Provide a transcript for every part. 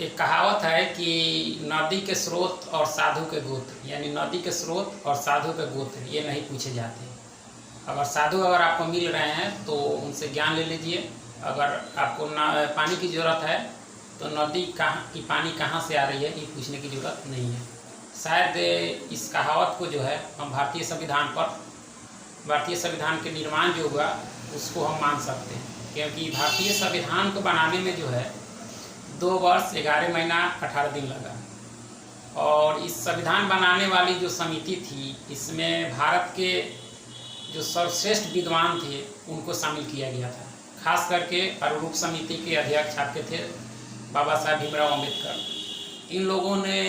एक कहावत है कि नदी के स्रोत और साधु के गोत्र, यानी नदी के स्रोत और साधु के गोत्र ये नहीं पूछे जाते। अगर आपको मिल रहे हैं तो उनसे ज्ञान ले लीजिए। अगर आपको पानी की ज़रूरत है तो नदी कहाँ की पानी कहाँ से आ रही है ये पूछने की ज़रूरत नहीं है। शायद इस कहावत को जो है हम भारतीय संविधान के निर्माण जो हुआ उसको हम मान सकते हैं, क्योंकि भारतीय संविधान को बनाने में जो है 2 वर्ष 11 महीना 18 दिन लगा। और इस संविधान बनाने वाली जो समिति थी इसमें भारत के जो सर्वश्रेष्ठ विद्वान थे उनको शामिल किया गया था। खास करके आरूप समिति के अध्यक्ष आपके थे बाबा साहब भीमराव अम्बेडकर। इन लोगों ने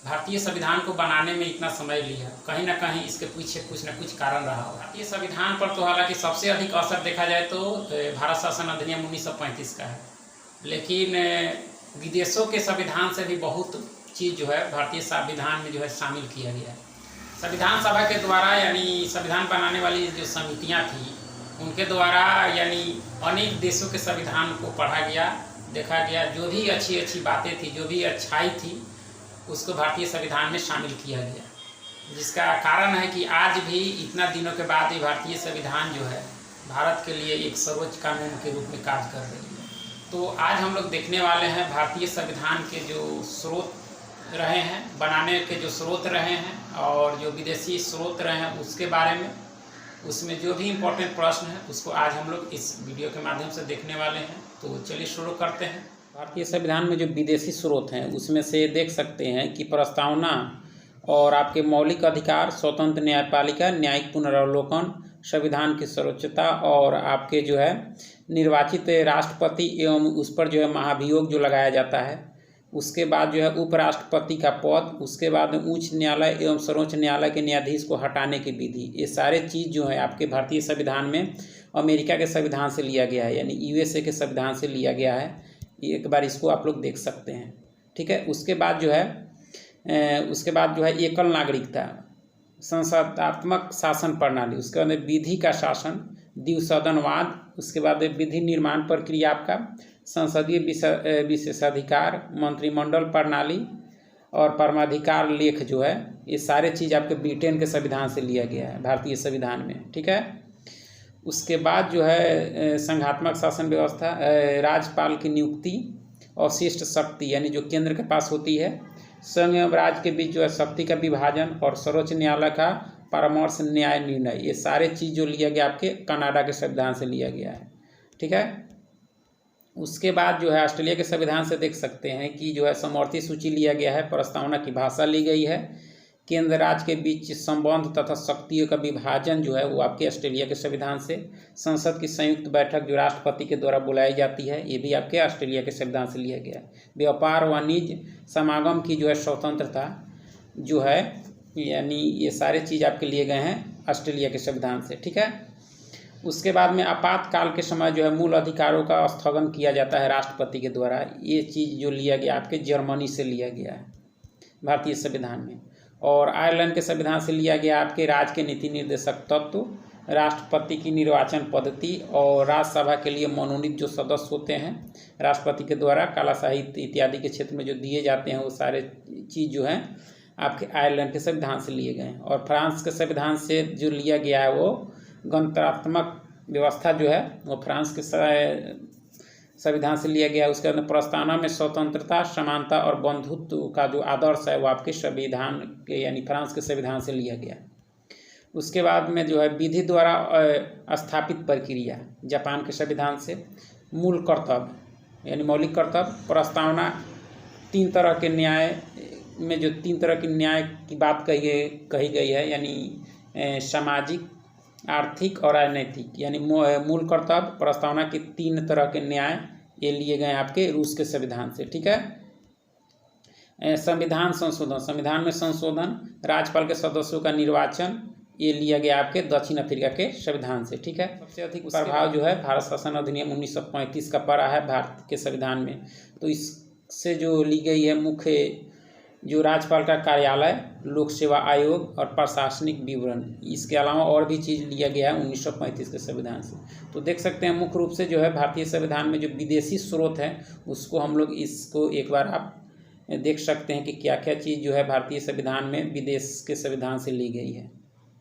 भारतीय संविधान को बनाने में इतना समय लिया, कहीं ना कहीं इसके पीछे कुछ न कुछ कारण रहा होगा। भारतीय संविधान पर तो हालांकि सबसे अधिक असर देखा जाए तो भारत शासन अधिनियम 1935 का है, लेकिन विदेशों के संविधान से भी बहुत चीज़ जो है भारतीय संविधान में जो है शामिल किया गया है। संविधान सभा के द्वारा, यानी संविधान बनाने वाली जो समितियां थी उनके द्वारा, यानी अनेक देशों के संविधान को पढ़ा गया, देखा गया। जो भी अच्छी बातें थी, जो भी अच्छाई थी, उसको भारतीय संविधान में शामिल किया गया, जिसका कारण है कि आज भी इतना दिनों के बाद भी भारतीय संविधान जो है भारत के लिए एक सर्वोच्च कानून के रूप में कार्य कर रही है। तो आज हम लोग देखने वाले हैं भारतीय संविधान के जो स्रोत रहे हैं, बनाने के जो स्रोत रहे हैं और जो विदेशी स्रोत रहे हैं उसके बारे में, उसमें जो भी इम्पोर्टेंट प्रश्न है उसको आज हम लोग इस वीडियो के माध्यम से देखने वाले हैं। तो चलिए शुरू करते हैं। भारतीय संविधान में जो विदेशी स्रोत हैं उसमें से देख सकते हैं कि प्रस्तावना और आपके मौलिक अधिकार, स्वतंत्र न्यायपालिका, न्यायिक पुनरावलोकन, संविधान की सर्वोच्चता और आपके जो है निर्वाचित राष्ट्रपति एवं उस पर जो है महाभियोग जो लगाया जाता है, उसके बाद जो है उपराष्ट्रपति का पद, उसके बाद उच्च न्यायालय एवं सर्वोच्च न्यायालय के न्यायाधीश को हटाने की विधि, ये सारे चीज़ जो है आपके भारतीय संविधान में अमेरिका के संविधान से लिया गया है, यानी यूएसए के संविधान से लिया गया है। एक बार इसको आप लोग देख सकते हैं, ठीक है। उसके बाद जो है एकल नागरिकता, संसदात्मक शासन प्रणाली, उसके बाद विधि का शासन, द्विसदनवाद, उसके बाद विधि निर्माण प्रक्रिया आपका, संसदीय विशेषाधिकार, मंत्रिमंडल प्रणाली और परमाधिकार लेख जो है, ये सारे चीज़ आपके ब्रिटेन के संविधान से लिया गया है भारतीय संविधान में, ठीक है। उसके बाद जो है संघात्मक शासन व्यवस्था, राज्यपाल की नियुक्ति और शिष्ट शक्ति, यानी जो केंद्र के पास होती है, संघ एवं राज्य के बीच जो है शक्ति का विभाजन और सर्वोच्च न्यायालय का परामर्श न्याय निर्णय, ये सारे चीज़ जो लिया गया आपके कनाडा के संविधान से लिया गया है, ठीक है। उसके बाद जो है ऑस्ट्रेलिया के संविधान से देख सकते हैं कि जो है समवर्ती सूची लिया गया है, प्रस्तावना की भाषा ली गई है, केंद्र राज्य के बीच संबंध तथा शक्तियों का विभाजन जो है वो आपके ऑस्ट्रेलिया के संविधान से, संसद की संयुक्त बैठक जो राष्ट्रपति के द्वारा बुलाई जाती है ये भी आपके ऑस्ट्रेलिया के संविधान से लिया गया है। व्यापार वाणिज्य समागम की जो है स्वतंत्रता जो है, यानी ये सारे चीज़ आपके लिए गए हैं ऑस्ट्रेलिया के संविधान से, ठीक है। उसके बाद में आपातकाल के समय जो है मूल अधिकारों का स्थगन किया जाता है राष्ट्रपति के द्वारा, ये चीज़ जो लिया गया आपके जर्मनी से लिया गया है भारतीय संविधान में। और आयरलैंड के संविधान से लिया गया आपके राज्य के नीति निर्देशक तत्व, राष्ट्रपति की निर्वाचन पद्धति और राज्यसभा के लिए मनोनीत जो सदस्य होते हैं राष्ट्रपति के द्वारा, कला साहित्य इत्यादि के क्षेत्र में जो दिए जाते हैं वो सारे चीज़ जो हैं आपके आयरलैंड के संविधान से लिए गए हैं। और फ्रांस के संविधान से जो लिया गया है वो गणतंत्रात्मक व्यवस्था जो है वो फ्रांस के संविधान से लिया गया है। उसके अंदर प्रस्तावना में स्वतंत्रता, समानता और बंधुत्व का जो आदर्श है वो आपके संविधान के, यानी फ्रांस के संविधान से लिया गया। उसके बाद में जो है विधि द्वारा स्थापित प्रक्रिया, जापान के संविधान से। मूल कर्तव्य यानी मौलिक कर्तव्य, प्रस्तावना 3 तरह के न्याय में जो 3 तरह के न्याय की बात कही गई है, यानी सामाजिक, आर्थिक और राजनीतिक, यानी मूल कर्तव्य प्रस्तावना के 3 तरह के न्याय ये लिए गए आपके रूस के संविधान से, ठीक है। संविधान संशोधन, संविधान में संशोधन, राज्यपाल के सदस्यों का निर्वाचन, ये लिया गया आपके दक्षिण अफ्रीका के संविधान से, ठीक है। सबसे अधिक प्रभाव जो है भारत शासन अधिनियम 1935 का पड़ा है भारत के संविधान में, तो इससे जो ली गई है मुख्य जो राज्यपाल का कार्यालय, लोक सेवा आयोग और प्रशासनिक विवरण, इसके अलावा और भी चीज़ लिया गया है 1935 के संविधान से। तो देख सकते हैं मुख्य रूप से जो है भारतीय संविधान में जो विदेशी स्रोत है उसको हम लोग इसको एक बार आप देख सकते हैं कि क्या क्या चीज़ जो है भारतीय संविधान में विदेश के संविधान से ली गई है।